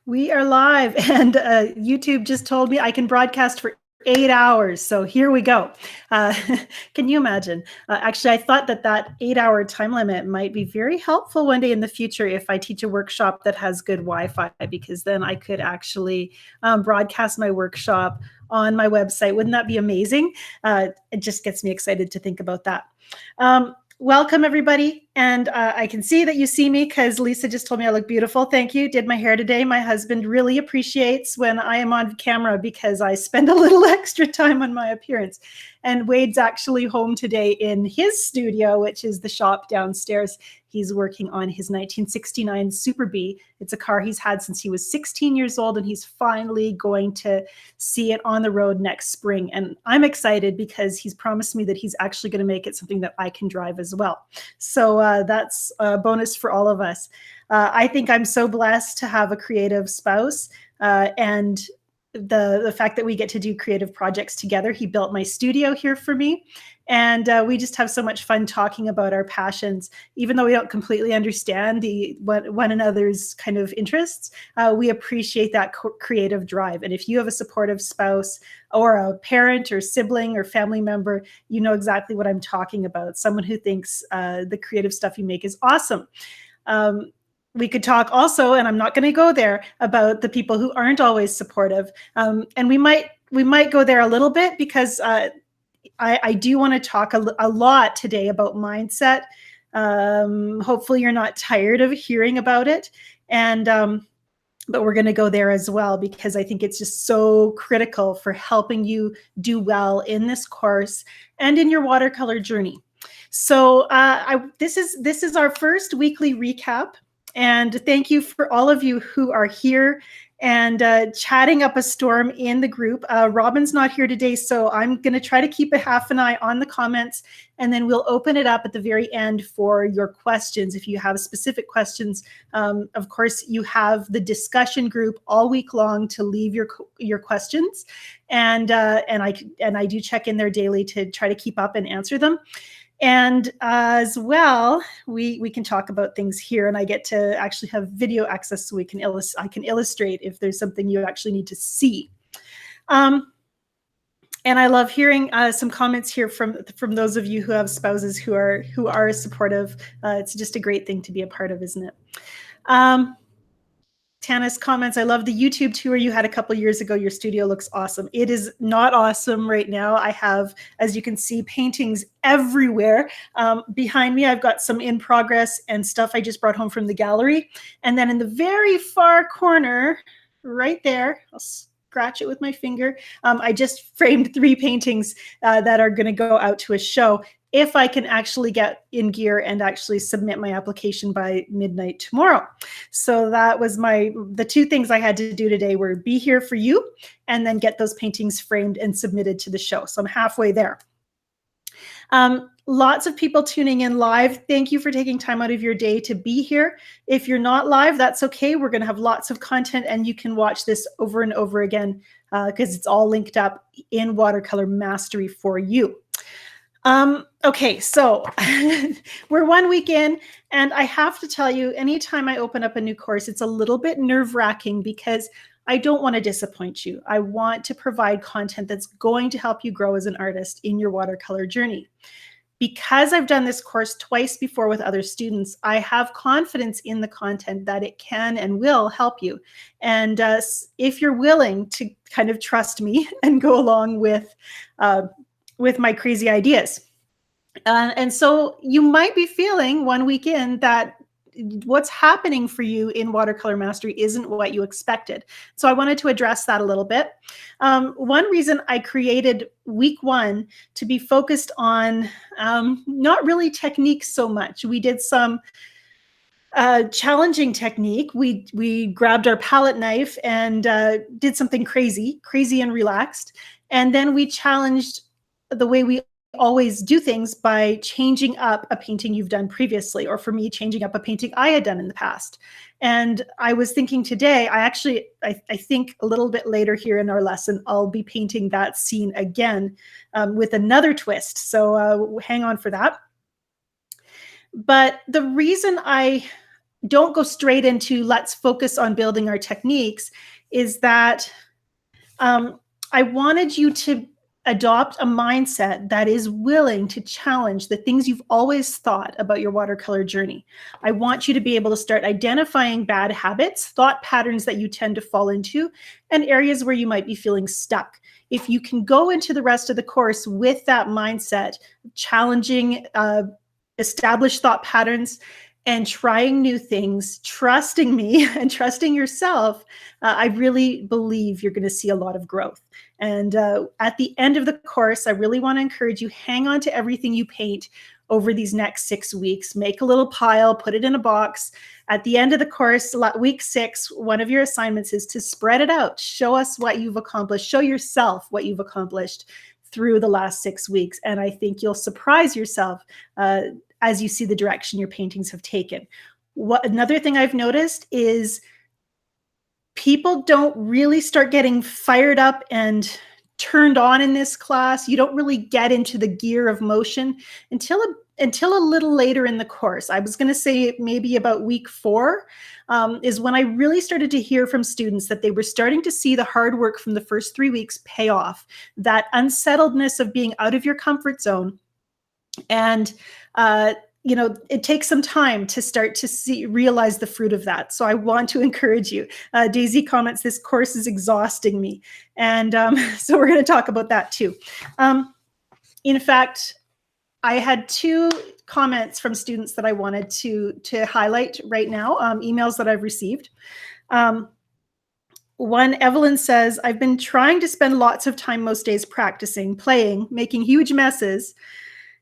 We are live, and YouTube just told me I can broadcast for 8 hours. So here we go. Uh, can you imagine? Actually, I thought that 8 hour time limit might be very helpful one day in the future if I teach a workshop that has good Wi-Fi, because then I could actually broadcast my workshop on my website. Wouldn't that be amazing? It just gets me excited to think about that. Welcome, everybody. And I can see that you see me because Lisa just told me I look beautiful. Thank you. Did my hair today. My husband really appreciates when I am on camera because I spend a little extra time on my appearance. And Wade's actually home today in his studio, which is the shop downstairs. He's working on his 1969 Super Bee. It's a car he's had since he was 16 years old, and he's finally going to see it on the road next spring. And I'm excited because he's promised me that he's actually going to make it something that I can drive as well. So that's a bonus for all of us. I think I'm so blessed to have a creative spouse, and the fact that we get to do creative projects together. He built my studio here for me, and we just have so much fun talking about our passions. Even though we don't completely understand one another's kind of interests, we appreciate that creative drive. And if you have a supportive spouse or a parent or sibling or family member, you know exactly what I'm talking about. Someone who thinks the creative stuff you make is awesome. We could talk also, and I'm not going to go there, about the people who aren't always supportive. And we might go there a little bit because I do want to talk a lot today about mindset. Hopefully you're not tired of hearing about it. And but we're going to go there as well because I think it's just so critical for helping you do well in this course and in your watercolor journey. So this is our first weekly recap. And thank you for all of you who are here and chatting up a storm in the group. Robin's not here today, so I'm going to try to keep a half an eye on the comments, and then we'll open it up at the very end for your questions. If you have specific questions, of course, you have the discussion group all week long to leave your questions, and I do check in there daily to try to keep up and answer them. And as well, we can talk about things here, and I get to actually have video access, so I can illustrate if there's something you actually need to see. And I love hearing some comments here from those of you who have spouses who are supportive. It's just a great thing to be a part of, isn't it? Tana's comments, I love the YouTube tour you had a couple years ago. Your studio looks awesome. It is not awesome right now. I have, as you can see, paintings everywhere. Behind me, I've got some in progress and stuff I just brought home from the gallery. And then in the very far corner, right there, I'll scratch it with my finger, I just framed 3 paintings that are going to go out to a show if I can actually get in gear and actually submit my application by midnight tomorrow. So that was the 2 things I had to do today were be here for you and then get those paintings framed and submitted to the show. So I'm halfway there. Lots of people tuning in live. Thank you for taking time out of your day to be here. If you're not live, that's okay. We're going to have lots of content, and you can watch this over and over again because it's all linked up in Watercolor Mastery for you. Okay, so we're 1 week in, and I have to tell you, anytime I open up a new course, it's a little bit nerve-wracking because I don't want to disappoint you. I want to provide content that's going to help you grow as an artist in your watercolor journey. Because I've done this course twice before with other students, I have confidence in the content that it can and will help you. And if you're willing to kind of trust me and go along with my crazy ideas. And so you might be feeling 1 week in that what's happening for you in Watercolor Mastery isn't what you expected. So I wanted to address that a little bit. One reason I created week 1 to be focused on not really techniques so much. We did some challenging technique. We grabbed our palette knife and did something crazy and relaxed. And then we challenged the way we always do things by changing up a painting you've done previously, or for me, changing up a painting I had done in the past. And I was thinking today, I think a little bit later here in our lesson, I'll be painting that scene again with another twist. So hang on for that. But the reason I don't go straight into let's focus on building our techniques, is that I wanted you to adopt a mindset that is willing to challenge the things you've always thought about your watercolor journey. I want you to be able to start identifying bad habits, thought patterns that you tend to fall into, and areas where you might be feeling stuck. If you can go into the rest of the course with that mindset, challenging established thought patterns and trying new things, trusting me and trusting yourself, I really believe you're going to see a lot of growth. And at the end of the course, I really want to encourage you, hang on to everything you paint over these next 6 weeks. Make a little pile, put it in a box. At the end of the course, week 6, one of your assignments is to spread it out. Show us what you've accomplished. Show yourself what you've accomplished through the last 6 weeks. And I think you'll surprise yourself as you see the direction your paintings have taken. Another thing I've noticed is people don't really start getting fired up and turned on in this class. You don't really get into the gear of motion until a little later in the course. I was going to say maybe about week 4 is when I really started to hear from students that they were starting to see the hard work from the first 3 weeks pay off, that unsettledness of being out of your comfort zone. And it takes some time to start to realize the fruit of that. So I want to encourage you. Daisy comments, this course is exhausting me. And so we're going to talk about that too. In fact, I had 2 comments from students that I wanted to highlight right now, emails that I've received. One, Evelyn says, I've been trying to spend lots of time most days practicing, playing, making huge messes.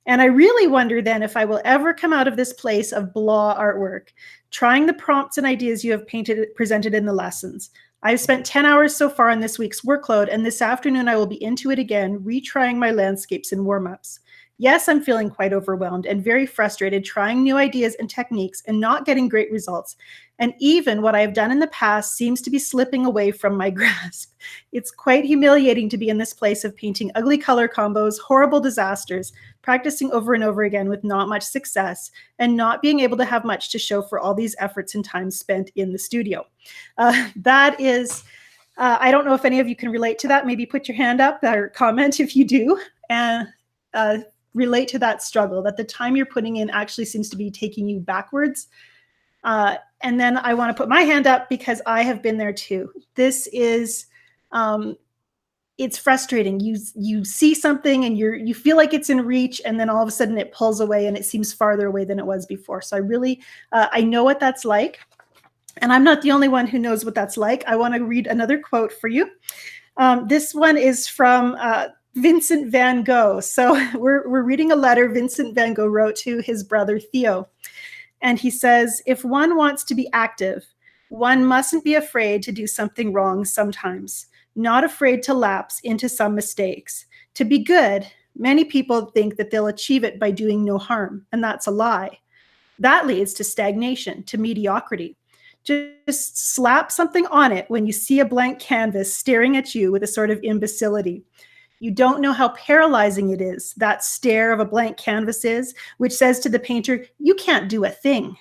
And I really wonder then if I will ever come out of this place of blah artwork, trying the prompts and ideas you have presented in the lessons. I've spent 10 hours so far on this week's workload, and this afternoon I will be into it again, retrying my landscapes and warm-ups. Yes, I'm feeling quite overwhelmed and very frustrated trying new ideas and techniques and not getting great results. And even what I have done in the past seems to be slipping away from my grasp. It's quite humiliating to be in this place of painting ugly color combos, horrible disasters, practicing over and over again with not much success, and not being able to have much to show for all these efforts and time spent in the studio. That is, I don't know if any of you can relate to that. Maybe put your hand up or comment if you do. And relate to that struggle, that the time you're putting in actually seems to be taking you backwards. And then I want to put my hand up because I have been there too. This is, it's frustrating. You see something and you feel like it's in reach, and then all of a sudden it pulls away and it seems farther away than it was before. So I really, I know what that's like. And I'm not the only one who knows what that's like. I want to read another quote for you. This one is from Vincent van Gogh. So we're reading a letter Vincent van Gogh wrote to his brother Theo. And he says, if one wants to be active, one mustn't be afraid to do something wrong sometimes, not afraid to lapse into some mistakes. To be good, many people think that they'll achieve it by doing no harm, and that's a lie. That leads to stagnation, to mediocrity. Just slap something on it when you see a blank canvas staring at you with a sort of imbecility. You don't know how paralyzing it is, that stare of a blank canvas is, which says to the painter, you can't do a thing.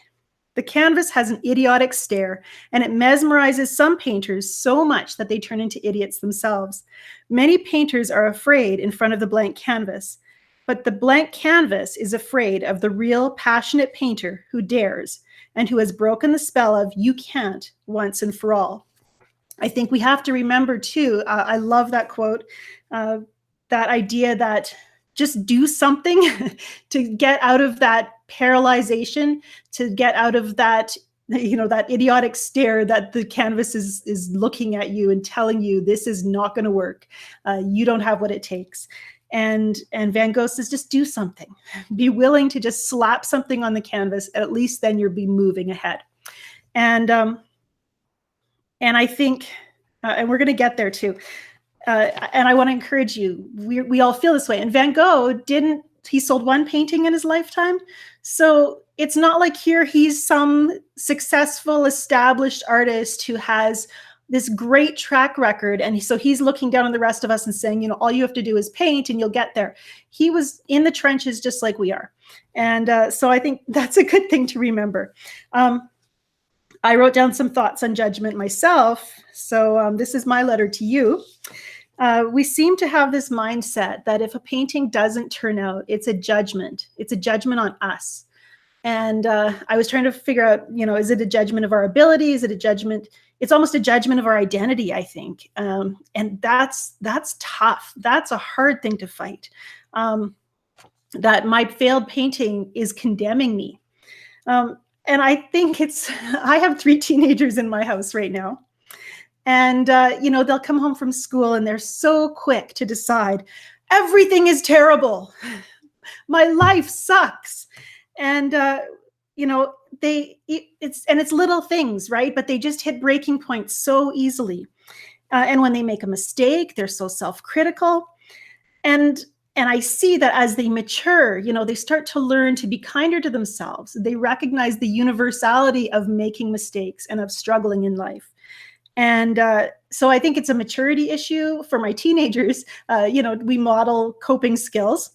The canvas has an idiotic stare, and it mesmerizes some painters so much that they turn into idiots themselves. Many painters are afraid in front of the blank canvas, but the blank canvas is afraid of the real, passionate painter who dares and who has broken the spell of you can't once and for all. I think we have to remember too, I love that quote, that idea that just do something to get out of that paralyzation, to get out of that, that idiotic stare that the canvas is looking at you and telling you this is not going to work. You don't have what it takes. And Van Gogh says, just do something. Be willing to just slap something on the canvas. At least then you'll be moving ahead. And I think, and we're going to get there too. And I want to encourage you, we all feel this way. And Van Gogh he sold one painting in his lifetime. So it's not like here he's some successful, established artist who has this great track record. And so he's looking down on the rest of us and saying, all you have to do is paint and you'll get there. He was in the trenches just like we are. And so I think that's a good thing to remember. I wrote down some thoughts on judgment myself. So this is my letter to you. We seem to have this mindset that if a painting doesn't turn out, it's a judgment. It's a judgment on us. And I was trying to figure out, is it a judgment of our ability? Is it a judgment? It's almost a judgment of our identity, I think. And that's tough. That's a hard thing to fight. That my failed painting is condemning me. And I think I have 3 teenagers in my house right now. And, they'll come home from school and they're so quick to decide everything is terrible. My life sucks. And, it's little things, right? But they just hit breaking points so easily. And when they make a mistake, they're so self-critical. And I see that as they mature, they start to learn to be kinder to themselves. They recognize the universality of making mistakes and of struggling in life. And so I think it's a maturity issue for my teenagers. We model coping skills.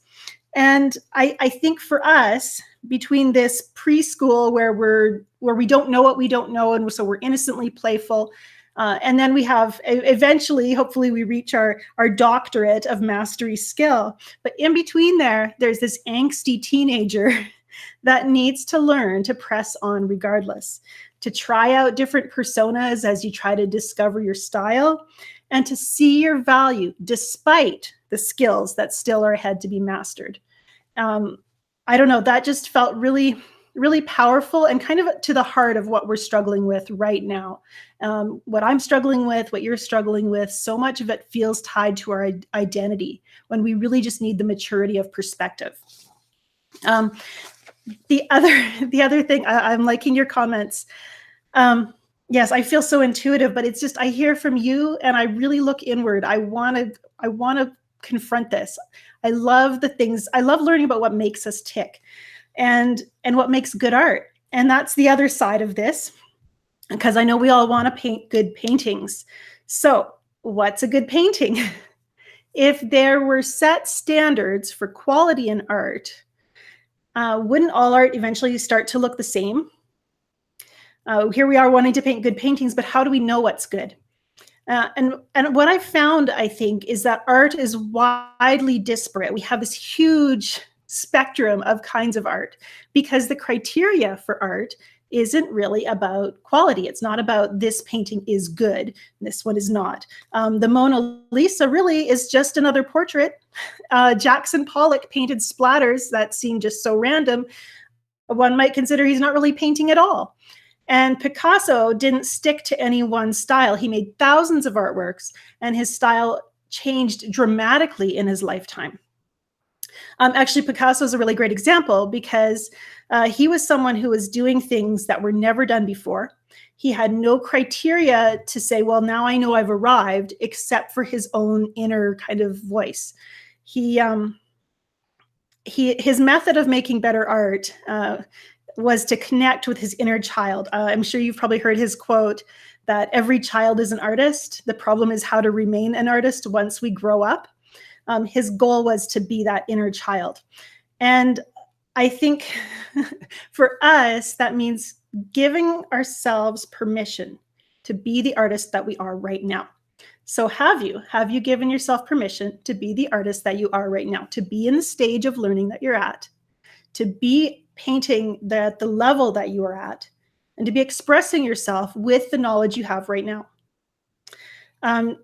And I think for us, between this preschool where we don't know what we don't know, and so we're innocently playful, and then we have eventually, hopefully, we reach our doctorate of mastery skill. But in between there's this angsty teenager that needs to learn to press on regardless, to try out different personas as you try to discover your style, and to see your value despite the skills that still are ahead to be mastered. I don't know, that just felt really, really powerful and kind of to the heart of what we're struggling with right now. What I'm struggling with, what you're struggling with, so much of it feels tied to our identity when we really just need the maturity of perspective. The other thing, I'm liking your comments. Yes, I feel so intuitive, but it's just, I hear from you and I really look inward. I want to confront this. I love learning about what makes us tick and what makes good art. And that's the other side of this, because I know we all want to paint good paintings. So what's a good painting? If there were set standards for quality in art, wouldn't all art eventually start to look the same? Here we are wanting to paint good paintings, but how do we know what's good? And what I found, I think, is that art is widely disparate. We have this huge spectrum of kinds of art because the criteria for art isn't really about quality. It's not about this painting is good, this one is not. The Mona Lisa really is just another portrait. Jackson Pollock painted splatters that seem just so random. One might consider he's not really painting at all. And Picasso didn't stick to any one style. He made thousands of artworks, and his style changed dramatically in his lifetime. Actually, Picasso is a really great example because he was someone who was doing things that were never done before. He had no criteria to say, well, now I know I've arrived, except for his own inner kind of voice. His method of making better art was to connect with his inner child. I'm sure you've probably heard his quote that every child is an artist. The problem is how to remain an artist once we grow up. His goal was to be that inner child. And I think for us, that means giving ourselves permission to be the artist that we are right now. So have you given yourself permission to be the artist that you are right now, to be in the stage of learning that you're at, to be painting at the level that you are at, and to be expressing yourself with the knowledge you have right now?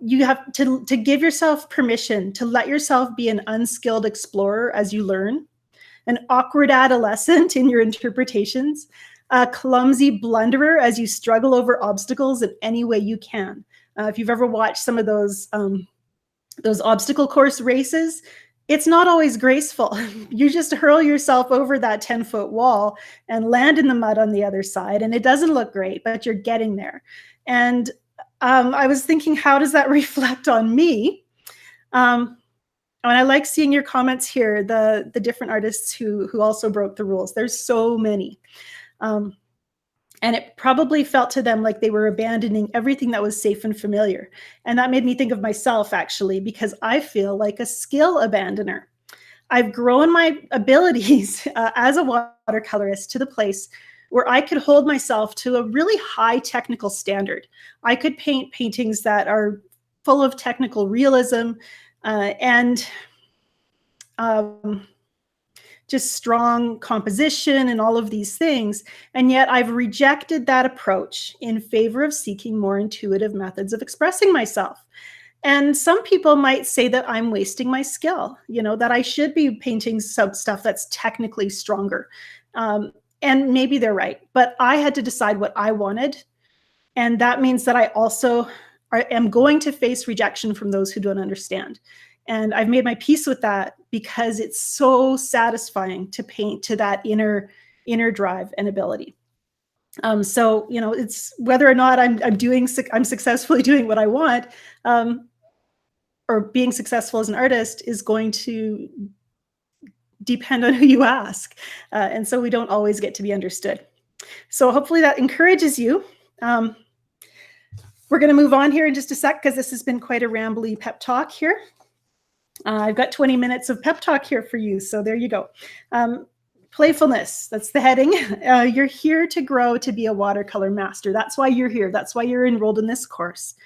You have to give yourself permission to let yourself be an unskilled explorer as you learn, an awkward adolescent in your interpretations, a clumsy blunderer as you struggle over obstacles in any way you can. If you've ever watched some of those obstacle course races, it's not always graceful. You just hurl yourself over that 10-foot wall and land in the mud on the other side, and it doesn't look great, but you're getting there. And I was thinking, how does that reflect on me? And I like seeing your comments here, the different artists who also broke the rules. There's so many. And it probably felt to them like they were abandoning everything that was safe and familiar. And that made me think of myself, actually, because I feel like a skill abandoner. I've grown my abilities as a watercolorist to the place where I could hold myself to a really high technical standard. I could paint paintings that are full of technical realism and um, just strong composition and all of these things. And yet I've rejected that approach in favor of seeking more intuitive methods of expressing myself. And some people might say that I'm wasting my skill, that I should be painting some stuff that's technically stronger. And maybe they're right, but I had to decide what I wanted. And that means that I also am going to face rejection from those who don't understand. And I've made my peace with that because it's so satisfying to paint to that inner drive and ability. So it's whether or not I'm successfully doing what I want, or being successful as an artist is going to depend on who you ask, and so we don't always get to be understood. So hopefully that encourages you. We're going to move on here in just a sec because this has been quite a rambly pep talk here. I've got 20 minutes of pep talk here for you, so there you go. Playfulness, that's the heading. You're here to grow to be a watercolor master. That's why you're here. That's why you're enrolled in this course.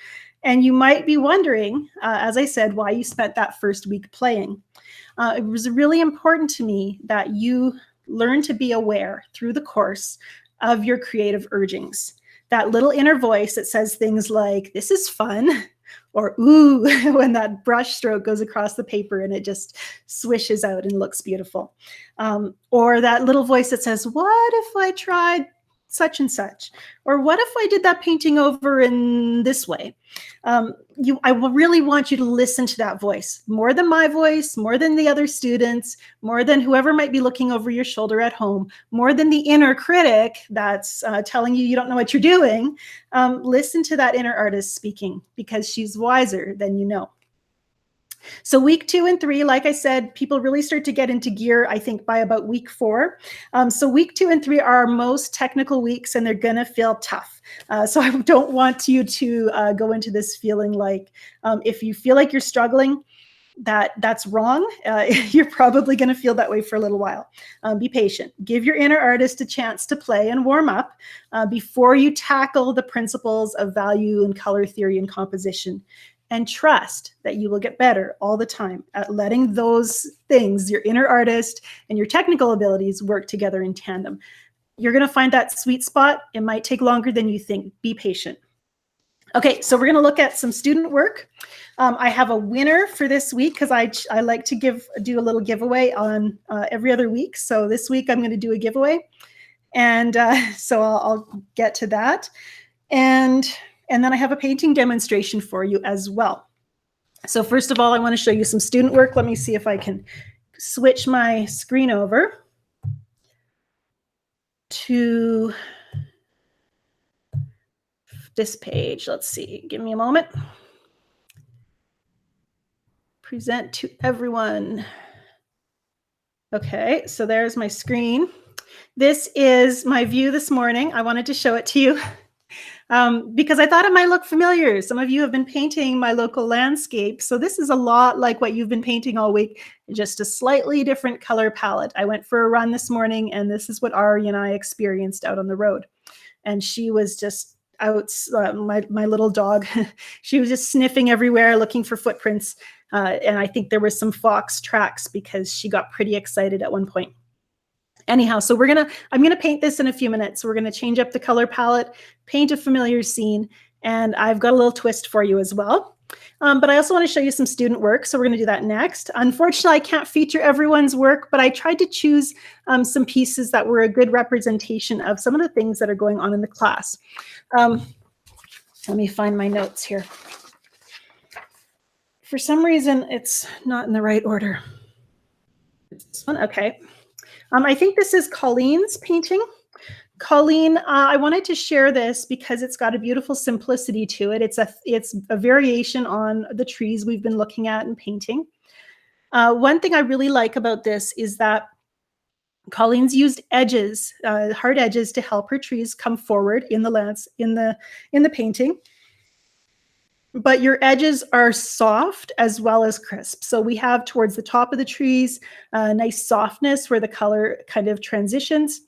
And you might be wondering, as I said, why you spent that first week playing. It was really important to me that you learn to be aware through the course of your creative urgings. That little inner voice that says things like, this is fun, or ooh, when that brush stroke goes across the paper and it just swishes out and looks beautiful. Or that little voice that says, what if I tried such and such? Or what if I did that painting over in this way? I will really want you to listen to that voice more than my voice, more than the other students, more than whoever might be looking over your shoulder at home, more than the inner critic that's telling you don't know what you're doing. Listen to that inner artist speaking because she's wiser than you know. So week 2 and 3, like I said, people really start to get into gear, I think, by about week 4. So week 2 and 3 are our most technical weeks, and they're going to feel tough. So I don't want you to go into this feeling like if you feel like you're struggling, that's wrong. You're probably going to feel that way for a little while. Be patient. Give your inner artist a chance to play and warm up before you tackle the principles of value and color theory and composition. And trust that you will get better all the time at letting those things, your inner artist and your technical abilities, work together in tandem. You're going to find that sweet spot. It might take longer than you think. Be patient. Okay, so we're going to look at some student work. I have a winner for this week because I like to do a little giveaway on every other week. So this week I'm going to do a giveaway, and so I'll get to that. And then I have a painting demonstration for you as well. So first of all, I want to show you some student work. Let me see if I can switch my screen over to this page. Let's see. Give me a moment. Present to everyone. Okay, so there's my screen. This is my view this morning. I wanted to show it to you. Because I thought it might look familiar. Some of you have been painting my local landscape. So this is a lot like what you've been painting all week, just a slightly different color palette. I went for a run this morning, and this is what Ari and I experienced out on the road. And she was just out, my little dog, she was just sniffing everywhere, looking for footprints. And I think there were some fox tracks because she got pretty excited at one point. Anyhow, so I'm gonna paint this in a few minutes. We're gonna change up the color palette, paint a familiar scene, and I've got a little twist for you as well. But I also want to show you some student work, so we're gonna do that next. Unfortunately, I can't feature everyone's work, but I tried to choose some pieces that were a good representation of some of the things that are going on in the class. Let me find my notes here. For some reason, it's not in the right order. This one, okay. I think this is Colleen's painting. Colleen, I wanted to share this because it's got a beautiful simplicity to it. It's a variation on the trees we've been looking at and painting. One thing I really like about this is that Colleen's used edges, hard edges, to help her trees come forward in the painting. But your edges are soft as well as crisp. So we have towards the top of the trees, nice softness where the color kind of transitions.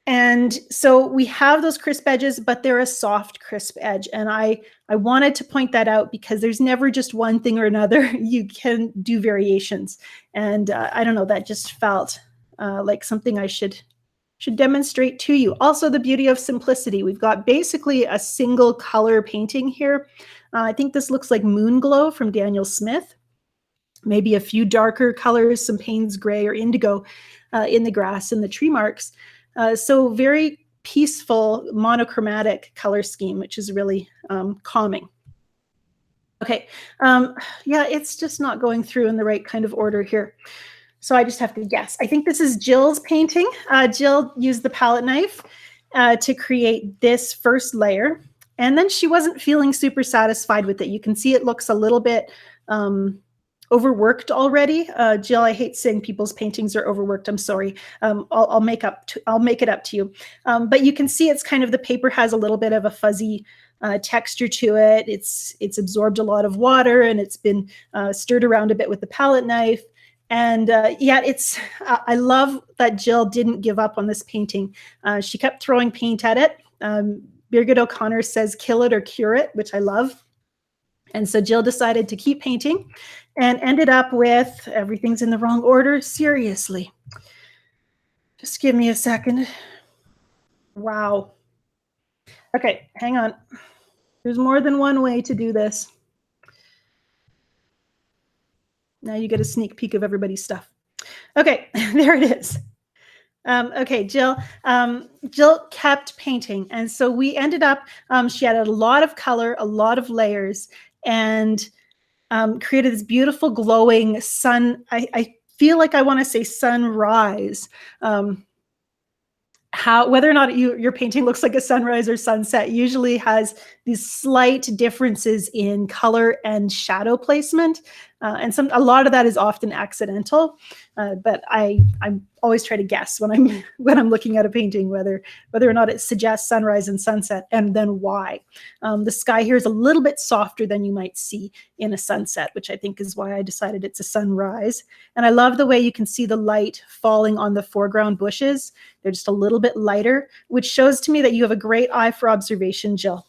And so we have those crisp edges, but they're a soft, crisp edge. And I wanted to point that out because there's never just one thing or another. You can do variations. And I don't know, that just felt like something I should demonstrate to you. Also, the beauty of simplicity. We've got basically a single color painting here. I think this looks like Moon Glow from Daniel Smith. Maybe a few darker colors, some Payne's gray or indigo in the grass and the tree marks. So very peaceful, monochromatic color scheme, which is really calming. Okay, yeah, it's just not going through in the right kind of order here. So I just have to guess. I think this is Jill's painting. Jill used the palette knife to create this first layer. And then she wasn't feeling super satisfied with it. You can see it looks a little bit overworked already. Jill, I hate saying people's paintings are overworked. I'm sorry. I'll make it up to you. But you can see it's kind of, the paper has a little bit of a fuzzy texture to it. It's absorbed a lot of water, and it's been stirred around a bit with the palette knife. And yeah, I love that Jill didn't give up on this painting. She kept throwing paint at it. Birgit O'Connor says, kill it or cure it, which I love. And so Jill decided to keep painting and ended up with, everything's in the wrong order. Seriously. Just give me a second. Wow. Okay, hang on. There's more than one way to do this. Now you get a sneak peek of everybody's stuff. Okay, there it is. Okay, Jill kept painting. And so we ended up, she added a lot of color, a lot of layers, and created this beautiful glowing sun. I feel like I want to say sunrise. Whether or not your painting looks like a sunrise or sunset usually has these slight differences in color and shadow placement. And a lot of that is often accidental, but I always try to guess when I'm looking at a painting whether or not it suggests sunrise and sunset, and then why. The sky here is a little bit softer than you might see in a sunset, which I think is why I decided it's a sunrise. And I love the way you can see the light falling on the foreground bushes. They're just a little bit lighter, which shows to me that you have a great eye for observation, Jill.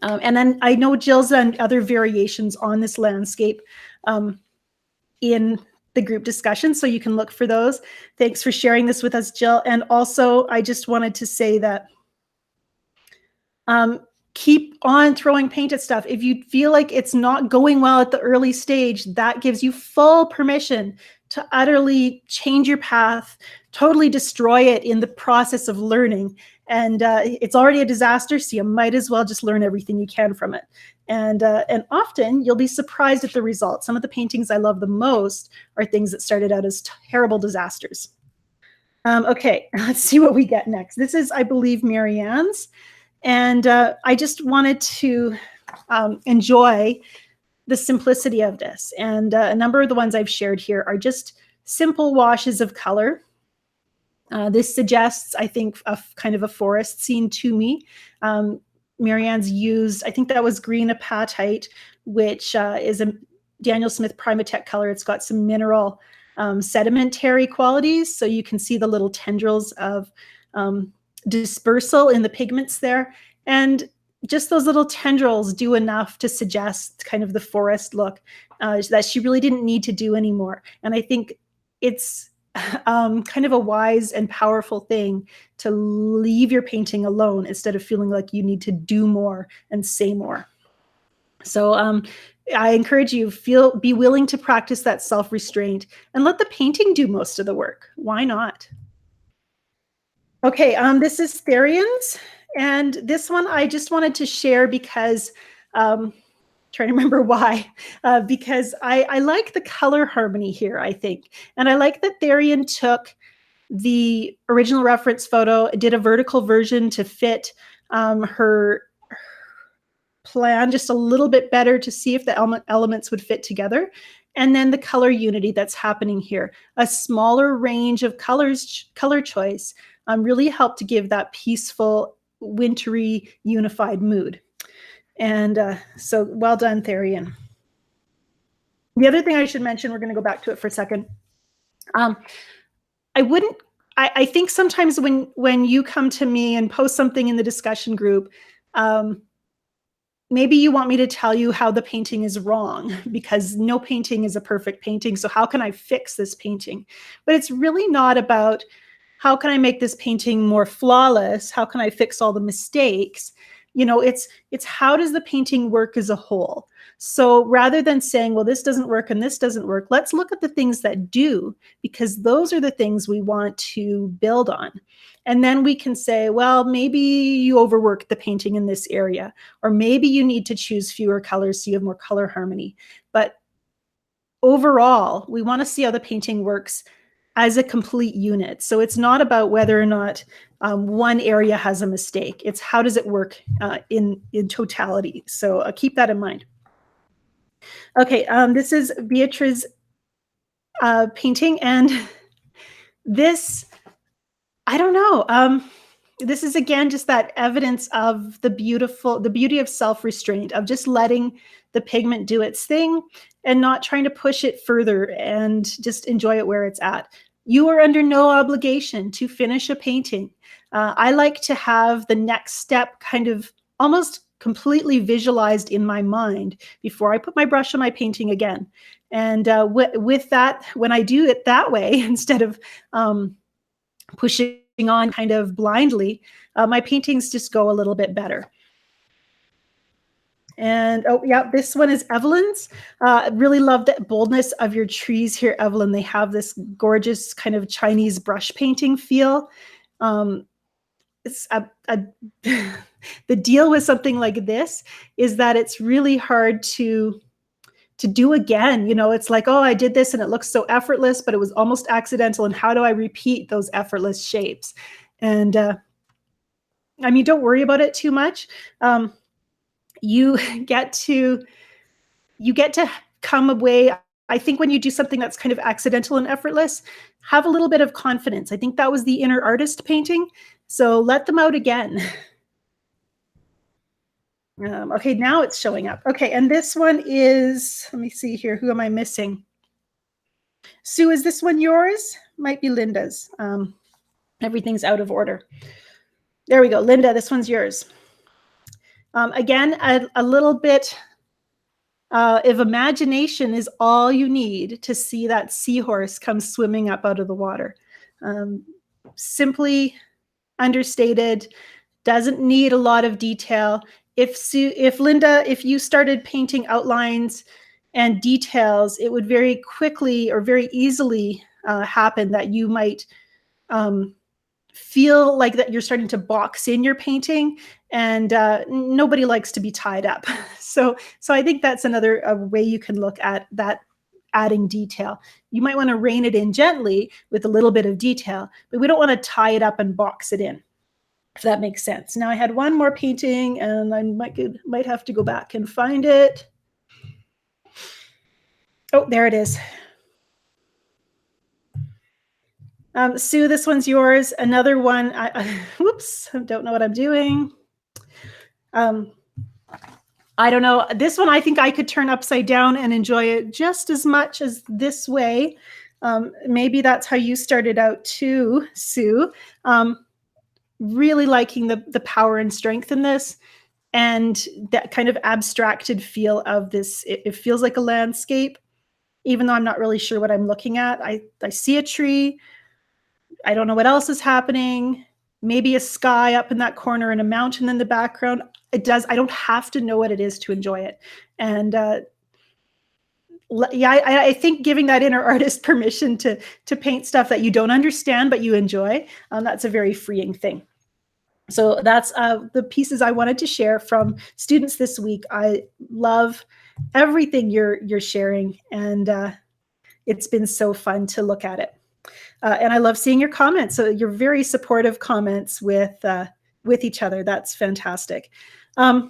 And then I know Jill's done other variations on this landscape in the group discussion, so you can look for those. Thanks for sharing this with us, Jill. And also, I just wanted to say that keep on throwing paint at stuff. If you feel like it's not going well at the early stage, that gives you full permission to utterly change your path, totally destroy it in the process of learning. And it's already a disaster, so you might as well just learn everything you can from it. And often you'll be surprised at the results. Some of the paintings I love the most are things that started out as terrible disasters. Okay, let's see what we get next. This is, I believe, Marianne's. And I just wanted to enjoy the simplicity of this. And a number of the ones I've shared here are just simple washes of color. This suggests, I think, a kind of a forest scene to me. Marianne's used, I think that was green apatite, which is a Daniel Smith Primatech color. It's got some mineral sedimentary qualities. So you can see the little tendrils of dispersal in the pigments there. And just those little tendrils do enough to suggest kind of the forest look that she really didn't need to do anymore. And I think it's kind of a wise and powerful thing to leave your painting alone instead of feeling like you need to do more and say more. So I encourage you, be willing to practice that self-restraint and let the painting do most of the work. Why not? Okay, this is Therian's, and this one I just wanted to share because trying to remember why, because I like the color harmony here, I think. And I like that Therian took the original reference photo, did a vertical version to fit her plan just a little bit better to see if the elements would fit together. And then the color unity that's happening here. A smaller range of color choice really helped to give that peaceful, wintry, unified mood. And so well done, Therian. The other thing I should mention, we're going to go back to it for a second. I I think sometimes when you come to me and post something in the discussion group, um, maybe you want me to tell you how the painting is wrong because no painting is a perfect painting. So how can I fix this painting? But it's really not about how can I make this painting more flawless? How can I fix all the mistakes? It's how does the painting work as a whole? So rather than saying, well, this doesn't work and this doesn't work, let's look at the things that do, because those are the things we want to build on. And then we can say, well, maybe you overworked the painting in this area, or maybe you need to choose fewer colors so you have more color harmony. But overall, we want to see how the painting works as a complete unit. So it's not about whether or not one area has a mistake. It's how does it work in totality. So keep that in mind. Okay, this is Beatrice's painting, and this, I don't know. This is again just that evidence of the beauty of self-restraint, of just letting the pigment do its thing and not trying to push it further and just enjoy it where it's at. You are under no obligation to finish a painting. I like to have the next step kind of almost completely visualized in my mind before I put my brush on my painting again. And with that, when I do it that way, instead of pushing on kind of blindly, my paintings just go a little bit better. And oh yeah, this one is Evelyn's. Really love the boldness of your trees here, Evelyn. They have this gorgeous kind of Chinese brush painting feel. It's the deal with something like this is that it's really hard to do again. It's like, oh, I did this and it looks so effortless, but it was almost accidental. And how do I repeat those effortless shapes? And I mean, don't worry about it too much. You get to come away. I think when you do something that's kind of accidental and effortless, have a little bit of confidence. I think that was the inner artist painting. So let them out again. Okay, now it's showing up. Okay, and this one is, let me see here. Who am I missing? Sue, is this one yours? Might be Linda's. Everything's out of order. There we go. Linda, this one's yours. Again, a little bit of imagination is all you need to see that seahorse come swimming up out of the water. Simply understated, doesn't need a lot of detail. Linda, if you started painting outlines and details, it would very quickly or very easily happen that you might feel like that you're starting to box in your painting, and nobody likes to be tied up. So I think that's another way you can look at that, adding detail. You might want to rein it in gently with a little bit of detail, but we don't want to tie it up and box it in, if that makes sense. Now I had one more painting and I might have to go back and find it. Oh, there it is. Sue, this one's yours. Another one. Whoops, I don't know what I'm doing. I don't know. This one, I think I could turn upside down and enjoy it just as much as this way. Maybe that's how you started out too, Sue. Really liking the power and strength in this, and that kind of abstracted feel of this. It feels like a landscape, even though I'm not really sure what I'm looking at. I see a tree. I don't know what else is happening. Maybe a sky up in that corner and a mountain in the background. I don't have to know what it is to enjoy it. And yeah, I think giving that inner artist permission to paint stuff that you don't understand but you enjoy, that's a very freeing thing. So that's the pieces I wanted to share from students this week. I love everything you're sharing, and it's been so fun to look at it. And I love seeing your comments. So your very supportive comments with each other. That's fantastic. I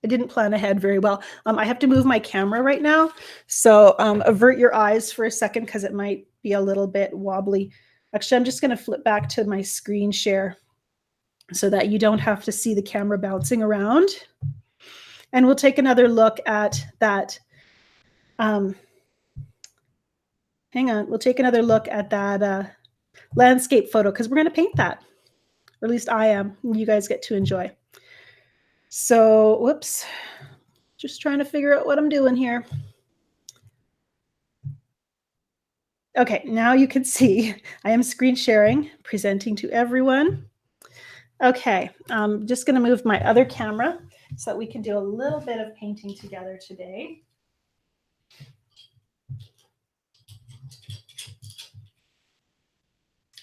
didn't plan ahead very well. I have to move my camera right now. So avert your eyes for a second because it might be a little bit wobbly. Actually, I'm just going to flip back to my screen share so that you don't have to see the camera bouncing around. And we'll take another look at that Hang on, we'll take another look at that landscape photo because we're going to paint that. Or at least I am. You guys get to enjoy. So, whoops. Just trying to figure out what I'm doing here. Okay, now you can see I am screen sharing, presenting to everyone. Okay, I'm just going to move my other camera so that we can do a little bit of painting together today.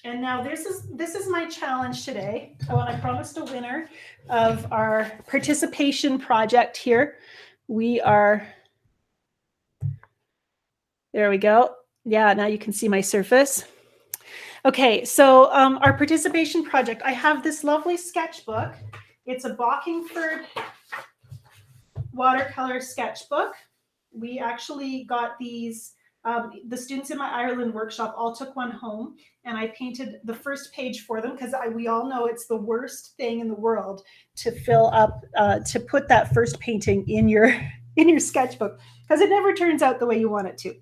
And now this is my challenge today. Oh, and I promised a winner of our participation project here. There we go. Yeah, now you can see my surface. Okay, so our participation project, I have this lovely sketchbook. It's a Bockingford watercolor sketchbook. We actually got these, the students in my Ireland workshop all took one home, and I painted the first page for them because we all know it's the worst thing in the world to fill up, to put that first painting in your sketchbook because it never turns out the way you want it to.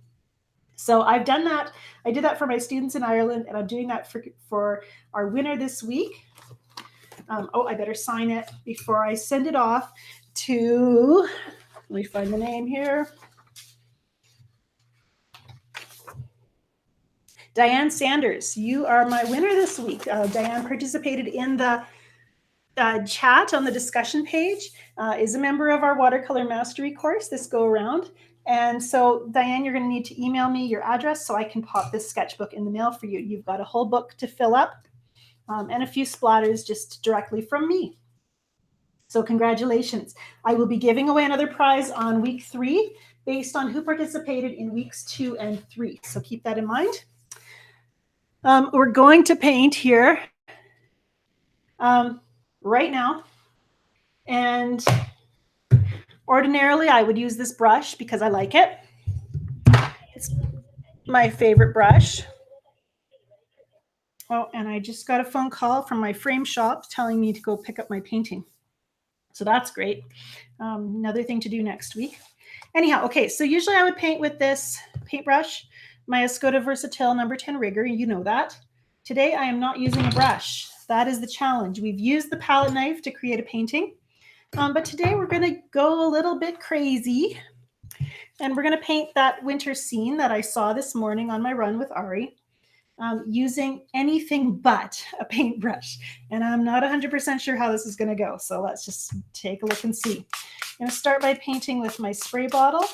So I've done that. I did that for my students in Ireland, and I'm doing that for our winner this week. I better sign it before I send it off to, let me find the name here. Diane Sanders, you are my winner this week. Diane participated in the chat on the discussion page, is a member of our watercolor mastery course this go around. And so, Diane, you're going to need to email me your address so I can pop this sketchbook in the mail for you. You've got a whole book to fill up and a few splatters just directly from me. So congratulations. I will be giving away another prize on week 3 based on who participated in weeks 2 and 3. So keep that in mind. We're going to paint here right now. And ordinarily, I would use this brush because I like it. It's my favorite brush. Oh, and I just got a phone call from my frame shop telling me to go pick up my painting. So that's great. Another thing to do next week. Anyhow, okay, so usually I would paint with this paintbrush, my Escoda Versatile number 10 rigger, you know that. Today I am not using a brush. That is the challenge. We've used the palette knife to create a painting, but today we're gonna go a little bit crazy, and we're gonna paint that winter scene that I saw this morning on my run with Ari, using anything but a paintbrush. And I'm not 100% sure how this is gonna go, so let's just take a look and see. I'm gonna start by painting with my spray bottle.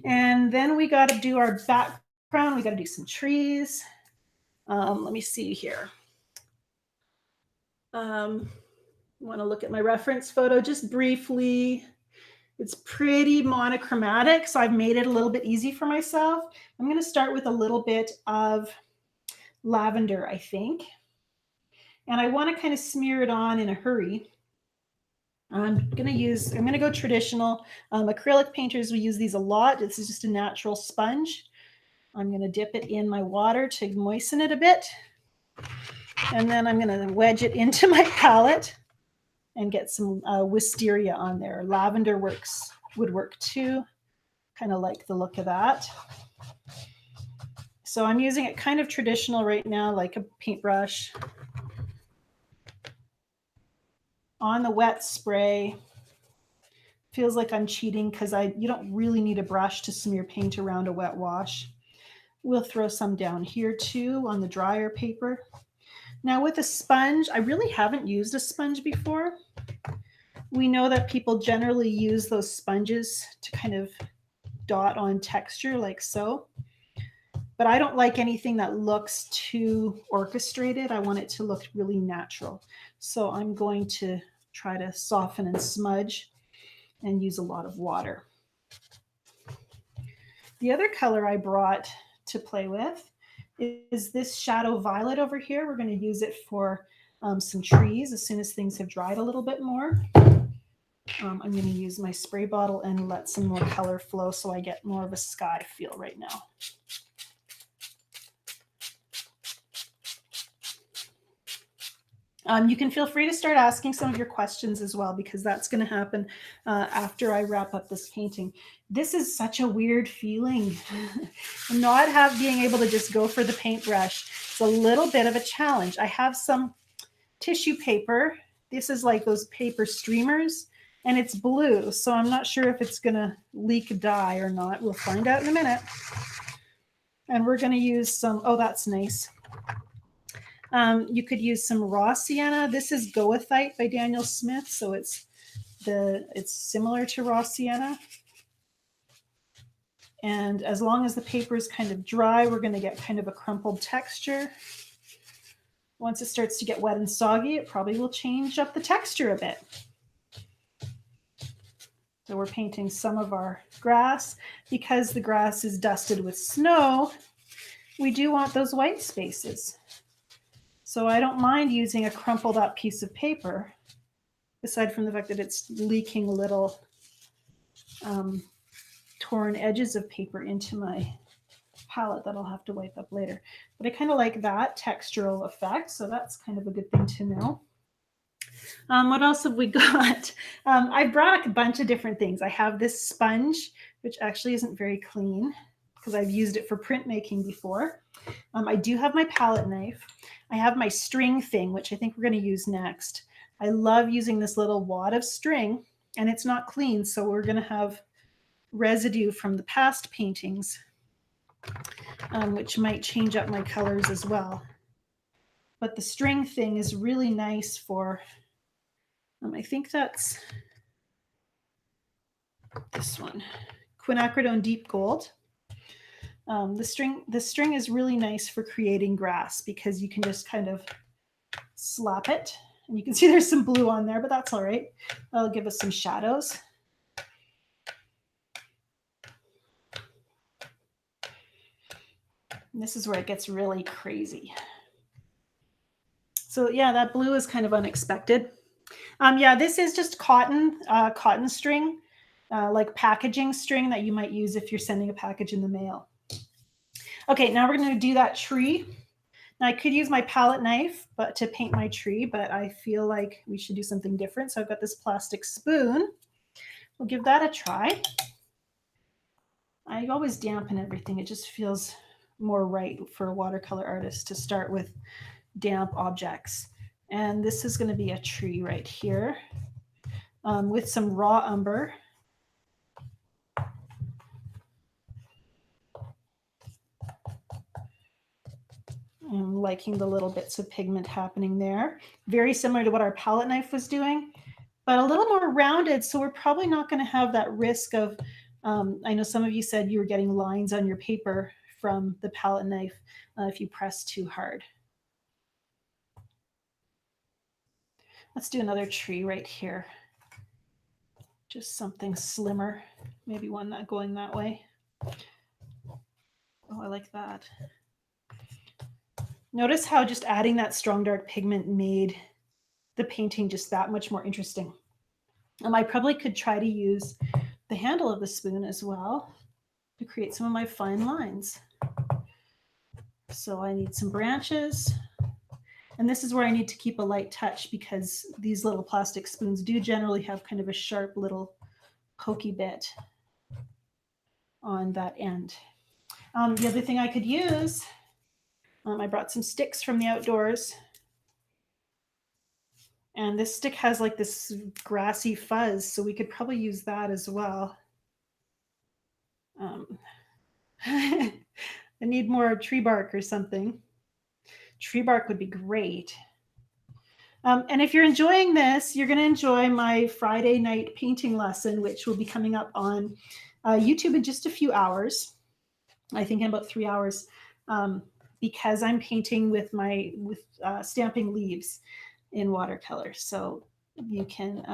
And then we got to do our background. We got to do some trees. Let me see here. Want to look at my reference photo just briefly. It's pretty monochromatic, so I've made it a little bit easy for myself. I'm going to start with a little bit of lavender, I think. And I want to kind of smear it on in a hurry. I'm going to go traditional. Acrylic painters, we use these a lot. This is just a natural sponge. I'm going to dip it in my water to moisten it a bit. And then I'm going to wedge it into my palette and get some wisteria on there. Lavender would work too. Kind of like the look of that. So I'm using it kind of traditional right now, like a paintbrush. On the wet spray. Feels like I'm cheating because you don't really need a brush to smear paint around a wet wash. We'll throw some down here too on the drier paper. Now with a sponge, I really haven't used a sponge before. We know that people generally use those sponges to kind of dot on texture like so. But I don't like anything that looks too orchestrated. I want it to look really natural. So I'm going to try to soften and smudge and use a lot of water. The other color I brought to play with is this shadow violet over here. We're going to use it for some trees as soon as things have dried a little bit more. I'm going to use my spray bottle and let some more color flow so I get more of a sky feel right now. You can feel free to start asking some of your questions as well, because that's going to happen after I wrap up this painting. This is such a weird feeling. Not being able to just go for the paintbrush. It's a little bit of a challenge. I have some tissue paper. This is like those paper streamers, and it's blue, so I'm not sure if it's going to leak dye or not. We'll find out in a minute. And we're going to use some, oh, that's nice. You could use some raw sienna. This is goethite by Daniel Smith, so it's similar to raw sienna. And as long as the paper is kind of dry, we're going to get kind of a crumpled texture. Once it starts to get wet and soggy, it probably will change up the texture a bit. So we're painting some of our grass. Because the grass is dusted with snow, we do want those white spaces. So I don't mind using a crumpled up piece of paper, aside from the fact that it's leaking little torn edges of paper into my palette that I'll have to wipe up later. But I kind of like that textural effect, so that's kind of a good thing to know. What else have we got? I brought a bunch of different things. I have this sponge, which actually isn't very clean because I've used it for printmaking before. I do have my palette knife. I have my string thing, which I think we're going to use next. I love using this little wad of string, and it's not clean, so we're going to have residue from the past paintings, which might change up my colors as well. But the string thing is really nice for, I think that's this one, quinacridone deep gold. The string is really nice for creating grass because you can just kind of slap it, and you can see there's some blue on there, but that's all right. That'll give us some shadows. And this is where it gets really crazy. So yeah, that blue is kind of unexpected. Yeah, this is just cotton string, like packaging string that you might use if you're sending a package in the mail. Okay, now we're going to do that tree. Now I could use my palette knife to paint my tree, but I feel like we should do something different. So I've got this plastic spoon. We'll give that a try. I always dampen everything. It just feels more right for a watercolor artist to start with damp objects. And this is going to be a tree right here with some raw umber. I'm liking the little bits of pigment happening there. Very similar to what our palette knife was doing, but a little more rounded. So we're probably not going to have that risk of, I know some of you said you were getting lines on your paper from the palette knife if you press too hard. Let's do another tree right here. Just something slimmer, maybe one that going that way. Oh, I like that. Notice how just adding that strong dark pigment made the painting just that much more interesting. I probably could try to use the handle of the spoon as well to create some of my fine lines. So I need some branches. And this is where I need to keep a light touch because these little plastic spoons do generally have kind of a sharp little pokey bit on that end. The other thing I could use, I brought some sticks from the outdoors. And this stick has like this grassy fuzz, so we could probably use that as well. I need more tree bark or something. Tree bark would be great. And if you're enjoying this, you're going to enjoy my Friday night painting lesson, which will be coming up on YouTube in just a few hours. I think in about 3 hours, because I'm painting with stamping leaves in watercolor. So you can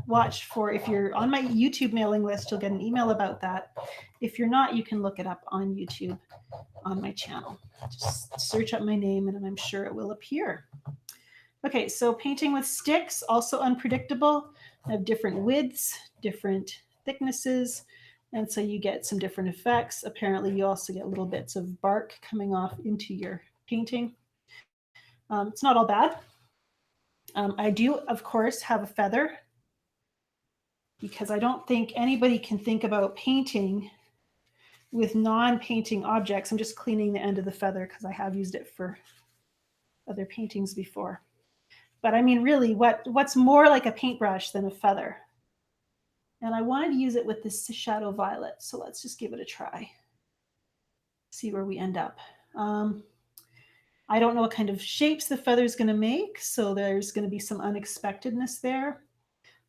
watch for, if you're on my YouTube mailing list, you'll get an email about that. If you're not, you can look it up on YouTube on my channel. Just search up my name and I'm sure it will appear. Okay, so painting with sticks, also unpredictable. I have different widths, different thicknesses, and so you get some different effects. Apparently you also get little bits of bark coming off into your painting. It's not all bad. I do, of course, have a feather because I don't think anybody can think about painting with non-painting objects. I'm just cleaning the end of the feather because I have used it for other paintings before. But I mean, really, what's more like a paintbrush than a feather? And I wanted to use it with this shadow violet. So let's just give it a try. See where we end up. I don't know what kind of shapes the feather is going to make. So there's going to be some unexpectedness there.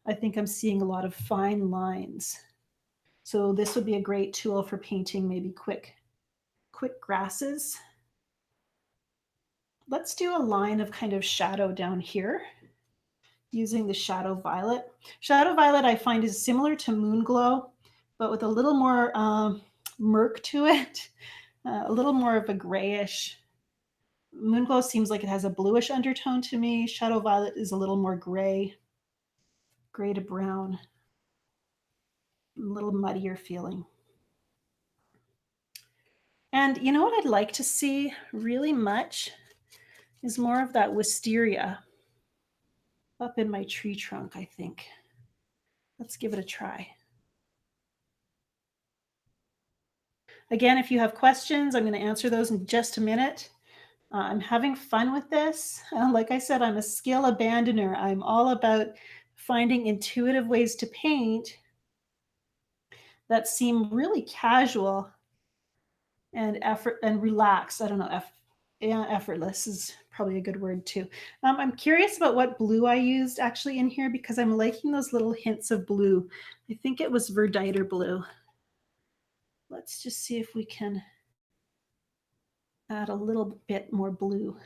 I think I'm seeing a lot of fine lines. So this would be a great tool for painting maybe quick grasses. Let's do a line of kind of shadow down here using the shadow violet. Shadow violet I find is similar to moon glow, but with a little more murk to it, a little more of a grayish. Moon glow seems like it has a bluish undertone to me. Shadow violet is a little more gray to brown, a little muddier feeling. And you know what I'd like to see really much is more of that wisteria up in my tree trunk, I think. Let's give it a try. Again, if you have questions, I'm going to answer those in just a minute. I'm having fun with this. Like I said, I'm a skill abandoner. I'm all about finding intuitive ways to paint that seem really casual and relaxed. I don't know. Yeah, effortless is probably a good word too. I'm curious about what blue I used actually in here because I'm liking those little hints of blue. I think it was verditer blue. Let's just see if we can add a little bit more blue.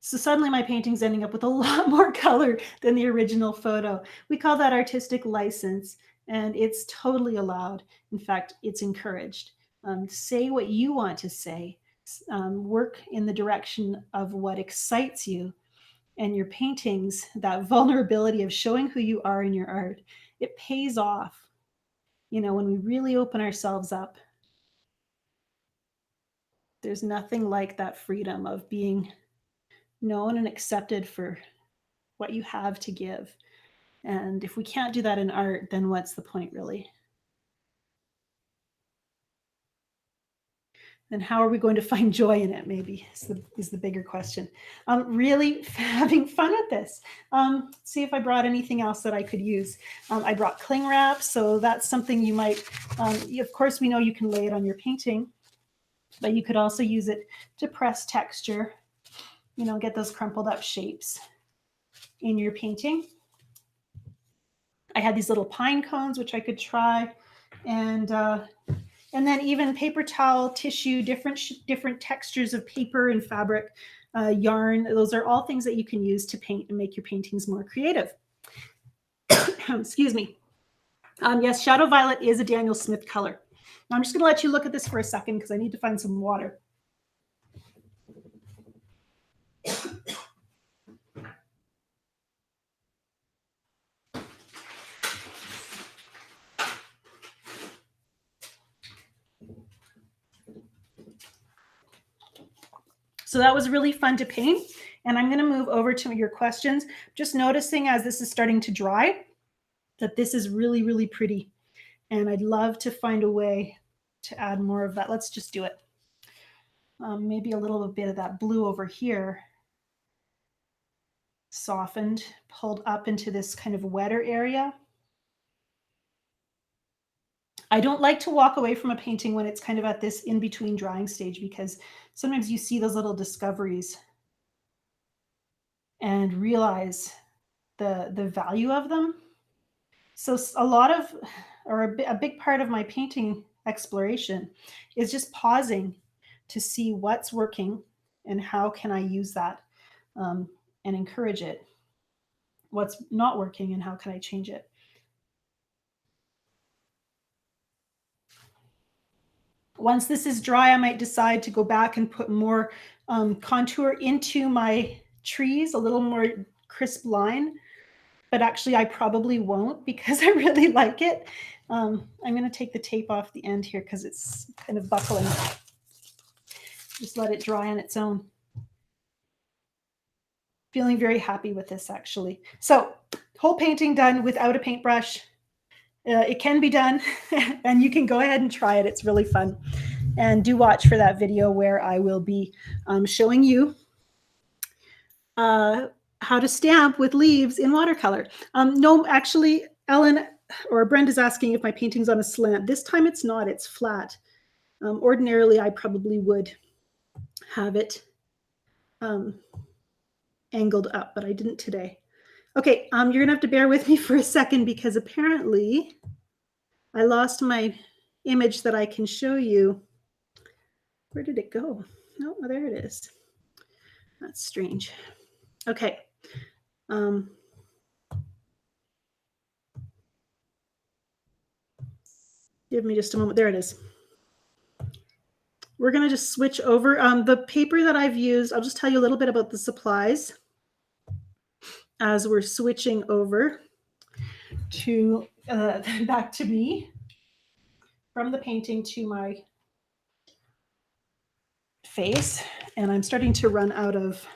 So suddenly my painting's ending up with a lot more color than the original photo. We call that artistic license, and it's totally allowed. In fact, it's encouraged. Say what you want to say. Work in the direction of what excites you. And your paintings, that vulnerability of showing who you are in your art, it pays off. You know, when we really open ourselves up, there's nothing like that freedom of being known and accepted for what you have to give. And if we can't do that in art, then what's the point, really? And how are we going to find joy in it, maybe, is the bigger question. Really having fun with this. See if I brought anything else that I could use. I brought cling wrap, so that's something you might, of course, we know you can lay it on your painting, but you could also use it to press texture, you know, get those crumpled up shapes in your painting. I had these little pine cones, which I could try. And then even paper towel, tissue, different textures of paper and fabric, yarn. Those are all things that you can use to paint and make your paintings more creative. Excuse me. Yes, Shadow Violet is a Daniel Smith color. Now I'm just going to let you look at this for a second because I need to find some water. So that was really fun to paint. And I'm going to move over to your questions. Just noticing as this is starting to dry that this is really, really pretty. And I'd love to find a way to add more of that. Let's just do it. Maybe a little bit of that blue over here. Softened, pulled up into this kind of wetter area. I don't like to walk away from a painting when it's kind of at this in-between drying stage because sometimes you see those little discoveries and realize the value of them. So a lot of, or a big part of my painting exploration is just pausing to see what's working and how can I use that and encourage it. What's not working and how can I change it? Once this is dry, I might decide to go back and put more contour into my trees, a little more crisp line. But actually, I probably won't because I really like it. I'm going to take the tape off the end here because it's kind of buckling. Just let it dry on its own. Feeling very happy with this actually. So whole painting done without a paintbrush. It can be done and you can go ahead and try it. It's really fun. And do watch for that video where I will be showing you how to stamp with leaves in watercolor. No, actually, Ellen or Brenda's asking if my painting's on a slant. This time it's not, it's flat. Ordinarily, I probably would have it angled up, but I didn't today. Okay, you're gonna have to bear with me for a second because apparently I lost my image that I can show you. Where did it go? Oh, there it is. That's strange. Okay. Give me just a moment. There it is. We're going to just switch over. The paper that I've used, I'll just tell you a little bit about the supplies as we're switching over to back to me from the painting to my face. And I'm starting to run out of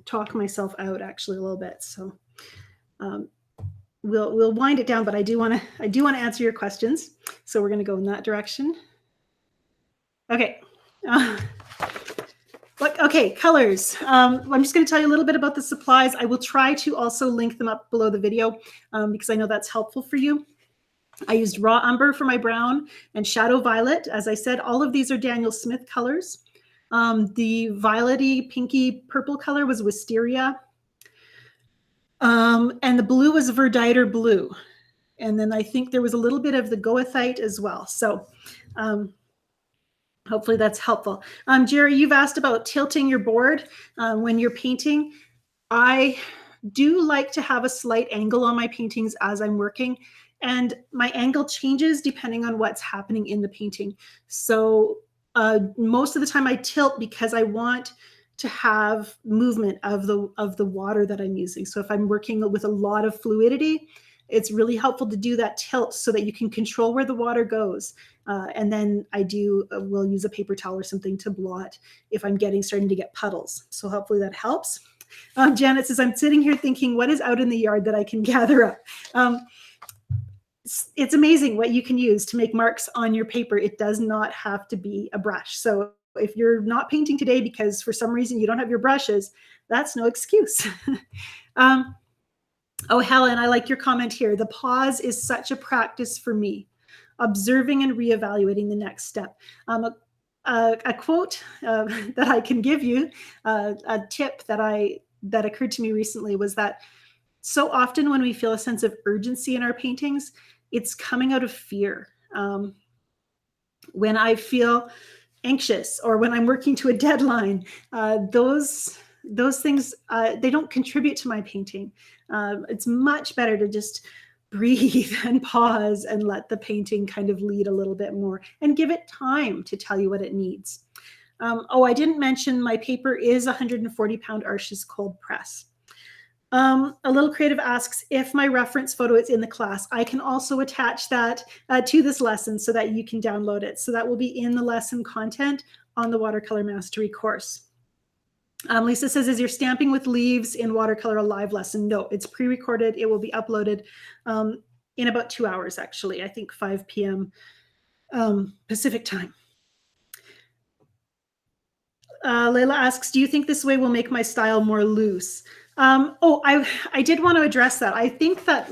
talk myself out actually a little bit. So we'll wind it down, but I do want to answer your questions. So we're going to go in that direction. Okay. Okay, colors. I'm just going to tell you a little bit about the supplies. I will try to also link them up below the video because I know that's helpful for you. I used raw umber for my brown and shadow violet. As I said, all of these are Daniel Smith colors. The violety, pinky, purple color was wisteria. And the blue was verditer blue. And then I think there was a little bit of the goethite as well. So hopefully that's helpful. Jerry, you've asked about tilting your board when you're painting. I do like to have a slight angle on my paintings as I'm working, and my angle changes depending on what's happening in the painting. So most of the time I tilt because I want to have movement of the water that I'm using. So if I'm working with a lot of fluidity, it's really helpful to do that tilt so that you can control where the water goes. And then I will use a paper towel or something to blot if I'm starting to get puddles. So hopefully that helps. Janet says, I'm sitting here thinking, what is out in the yard that I can gather up? It's amazing what you can use to make marks on your paper. It does not have to be a brush. So if you're not painting today because for some reason you don't have your brushes, that's no excuse. Oh, Helen, I like your comment here. The pause is such a practice for me, observing and reevaluating the next step. A quote that I can give you, a tip that occurred to me recently was that so often when we feel a sense of urgency in our paintings, it's coming out of fear. When I feel anxious or when I'm working to a deadline, those things, they don't contribute to my painting. It's much better to just breathe and pause and let the painting kind of lead a little bit more and give it time to tell you what it needs. Oh, I didn't mention my paper is 140-pound Arches cold press. A Little Creative asks if my reference photo is in the class. I can also attach that to this lesson so that you can download it. So that will be in the lesson content on the Watercolor Mastery course. Lisa says, is your stamping with leaves in watercolor a live lesson? No, it's pre-recorded. It will be uploaded in about 2 hours, actually. I think 5 p.m. Pacific time. Layla asks, do you think this way will make my style more loose? I did want to address that. I think that,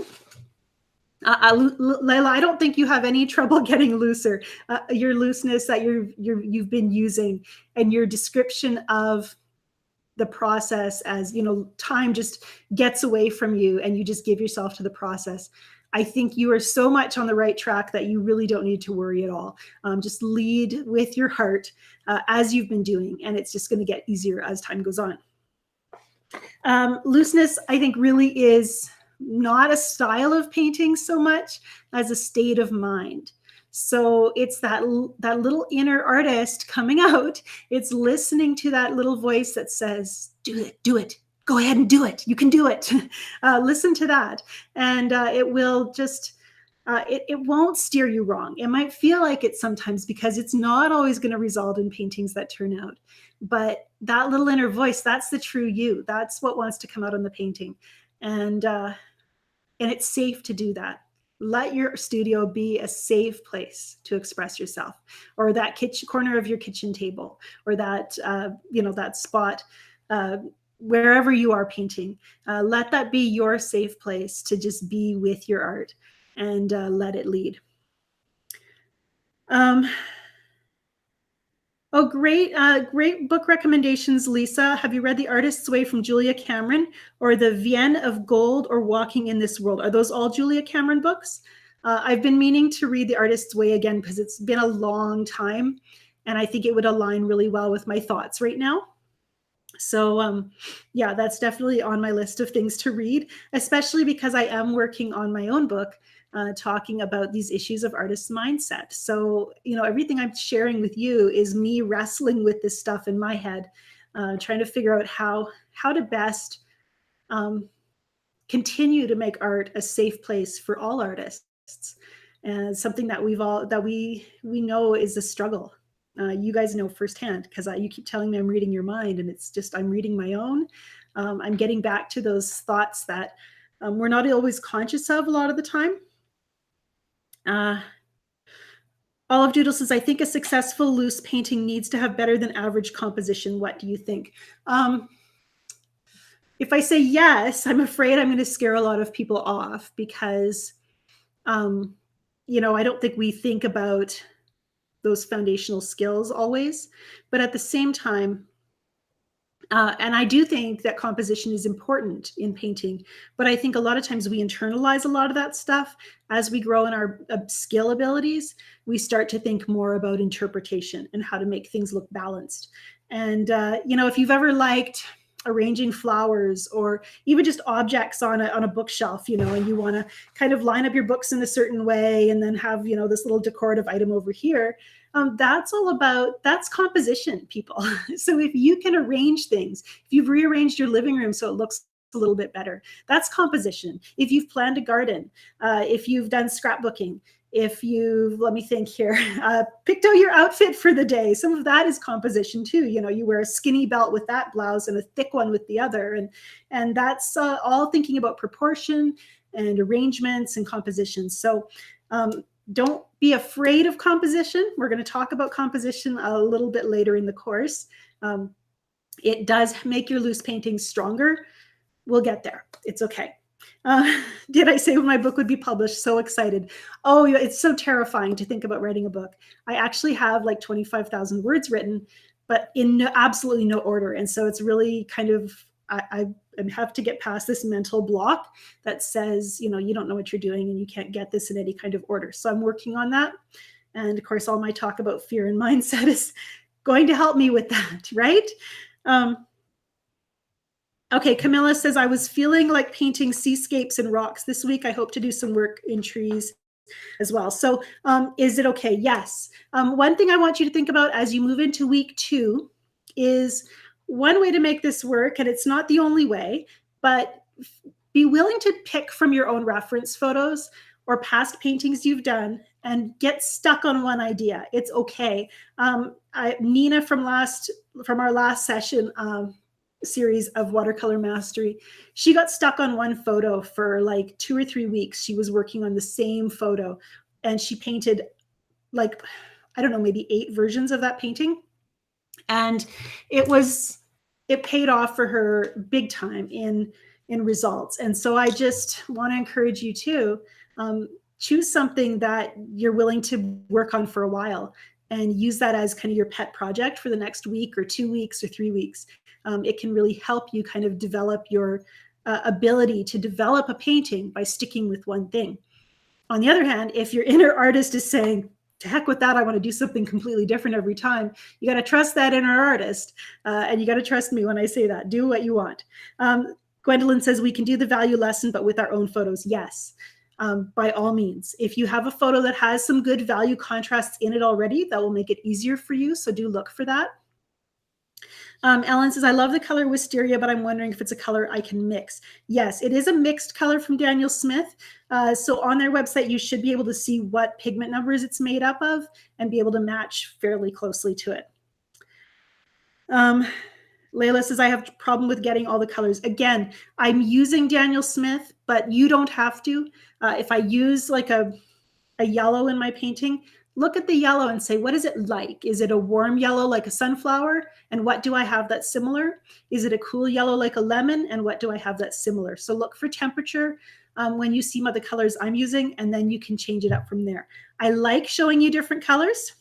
Layla, I don't think you have any trouble getting looser. Your looseness that you've been using and your description of the process as, time just gets away from you and you just give yourself to the process. I think you are so much on the right track that you really don't need to worry at all. Just lead with your heart as you've been doing, and it's just going to get easier as time goes on. Looseness, I think, really is not a style of painting so much as a state of mind. So it's that little inner artist coming out. It's listening to that little voice that says, do it, go ahead and do it. You can do it. Listen to that. And it will just it won't steer you wrong. It might feel like it sometimes because it's not always going to result in paintings that turn out. But that little inner voice, that's the true you. That's what wants to come out on the painting. And and it's safe to do that. Let your studio be a safe place to express yourself, or that kitchen corner of your kitchen table, or that that spot uh, wherever you are painting. Let that be your safe place to just be with your art and let it lead. Um, Oh, great book recommendations, Lisa. Have you read The Artist's Way from Julia Cameron, or The Vienne of Gold, or Walking in This World? Are those all Julia Cameron books? I've been meaning to read The Artist's Way again because it's been a long time, and I think it would align really well with my thoughts right now. So yeah, that's definitely on my list of things to read, especially because I am working on my own book talking about these issues of artist mindset. So, everything I'm sharing with you is me wrestling with this stuff in my head, trying to figure out how to best um, continue to make art a safe place for all artists, and something that we know is a struggle. You guys know firsthand because you keep telling me I'm reading your mind, and it's just I'm reading my own. I'm getting back to those thoughts that we're not always conscious of a lot of the time. uh, Olive Doodle says, I think a successful loose painting needs to have better than average composition. What do you think? um, if I say yes, I'm afraid I'm going to scare a lot of people off because um, I don't think we think about those foundational skills always. But at the same time, and I do think that composition is important in painting, but I think a lot of times we internalize a lot of that stuff. As we grow in our skill abilities, we start to think more about interpretation and how to make things look balanced. And, if you've ever liked arranging flowers or even just objects on a bookshelf, and you want to kind of line up your books in a certain way and then have, this little decorative item over here, that's composition, people. So if you can arrange things, if you've rearranged your living room so it looks a little bit better, that's composition. If you've planned a garden, if you've done scrapbooking, if you've, let me think here, picked out your outfit for the day, some of that is composition too. You wear a skinny belt with that blouse and a thick one with the other, and that's all thinking about proportion and arrangements and composition. So don't be afraid of composition. We're going to talk about composition a little bit later in the course. It does make your loose paintings stronger. We'll get there. It's okay. Did I say when my book would be published? So excited. Oh, it's so terrifying to think about writing a book. I actually have like 25,000 words written, but in absolutely no order. And so it's really kind of, I have to get past this mental block that says, you don't know what you're doing and you can't get this in any kind of order. So I'm working on that. And of course, all my talk about fear and mindset is going to help me with that, right? Okay, Camilla says, I was feeling like painting seascapes and rocks this week. I hope to do some work in trees as well. So is it okay? Yes. One thing I want you to think about as you move into week 2 is one way to make this work, and it's not the only way, but be willing to pick from your own reference photos or past paintings you've done and get stuck on one idea. It's okay. Nina from our last session series of Watercolor Mastery, she got stuck on one photo for like 2 or 3 weeks. She was working on the same photo and she painted like, I don't know, maybe 8 versions of that painting. And it paid off for her big time in results. And so I just want to encourage you to choose something that you're willing to work on for a while and use that as kind of your pet project for the next week or 2 weeks or 3 weeks. It can really help you kind of develop your ability to develop a painting by sticking with one thing. On the other hand, if your inner artist is saying, to heck with that, I want to do something completely different every time, you got to trust that inner artist. And you got to trust me when I say that. Do what you want. Gwendolyn says, we can do the value lesson, but with our own photos. Yes, by all means. If you have a photo that has some good value contrasts in it already, that will make it easier for you. So do look for that. Ellen says, I love the color Wisteria, but I'm wondering if it's a color I can mix. Yes, it is a mixed color from Daniel Smith. So on their website, you should be able to see what pigment numbers it's made up of and be able to match fairly closely to it. Layla says, I have a problem with getting all the colors. Again, I'm using Daniel Smith, but you don't have to. If I use like a yellow in my painting, look at the yellow and say, what is it like? Is it a warm yellow like a sunflower? And what do I have that's similar? Is it a cool yellow like a lemon? And what do I have that's similar? So look for temperature when you see what the colors I'm using, and then you can change it up from there. I like showing you different colors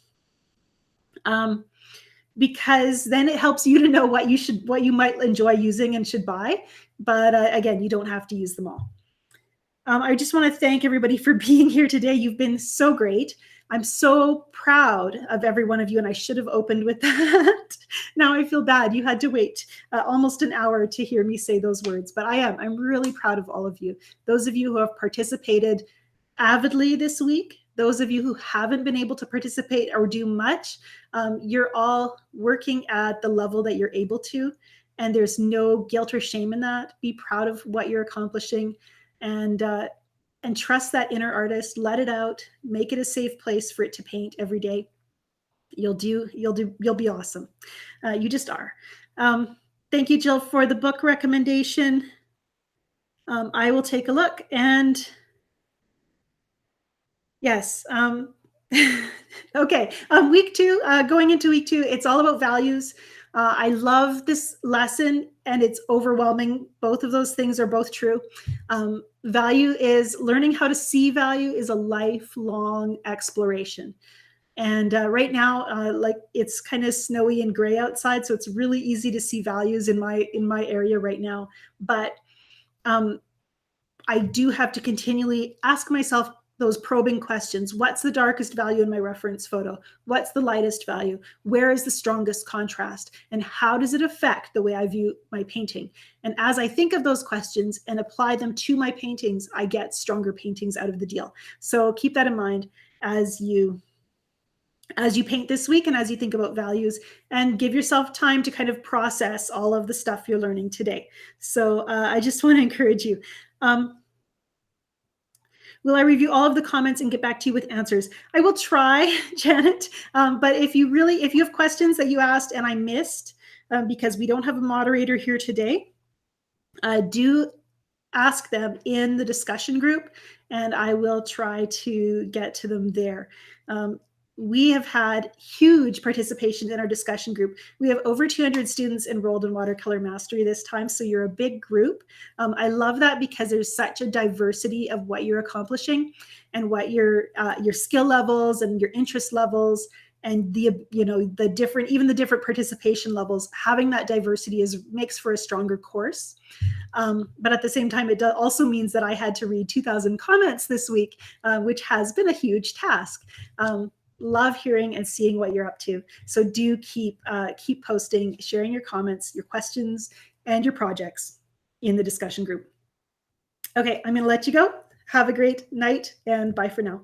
because then it helps you to know what you might enjoy using and should buy. But again, you don't have to use them all. I just want to thank everybody for being here today. You've been so great. I'm so proud of every one of you, and I should have opened with that. Now I feel bad. You had to wait almost an hour to hear me say those words, but I'm really proud of all of you. Those of you who have participated avidly this week, those of you who haven't been able to participate or do much, you're all working at the level that you're able to, and there's no guilt or shame in that. Be proud of what you're accomplishing, and trust that inner artist. Let it out. Make it a safe place for it to paint every day. You'll be awesome. You just are. Thank you, Jill, for the book recommendation. I will take a look, and yes. Okay. Week 2, going into week 2, it's all about values. I love this lesson, and it's overwhelming. Both of those things are both true. Value is learning how to see value is a lifelong exploration. And right now, like it's kind of snowy and gray outside, so it's really easy to see values in my area right now. But I do have to continually ask myself those probing questions. What's the darkest value in my reference photo? What's the lightest value? Where is the strongest contrast? And how does it affect the way I view my painting? And as I think of those questions and apply them to my paintings, I get stronger paintings out of the deal. So keep that in mind as you paint this week and as you think about values, and give yourself time to kind of process all of the stuff you're learning today. So I just want to encourage you. Will I review all of the comments and get back to you with answers? I will try, Janet. But if you have questions that you asked and I missed, because we don't have a moderator here today, do ask them in the discussion group, and I will try to get to them there. We have had huge participation in our discussion group. We have over 200 students enrolled in Watercolor Mastery this time, so you're a big group. I love that because there's such a diversity of what you're accomplishing and what your skill levels and your interest levels and the different participation levels. Having that diversity makes for a stronger course. But at the same time, it also means that I had to read 2,000 comments this week, which has been a huge task. Love hearing and seeing what you're up to. So do keep posting, sharing your comments, your questions, and your projects in the discussion group. Okay, I'm going to let you go. Have a great night, and bye for now.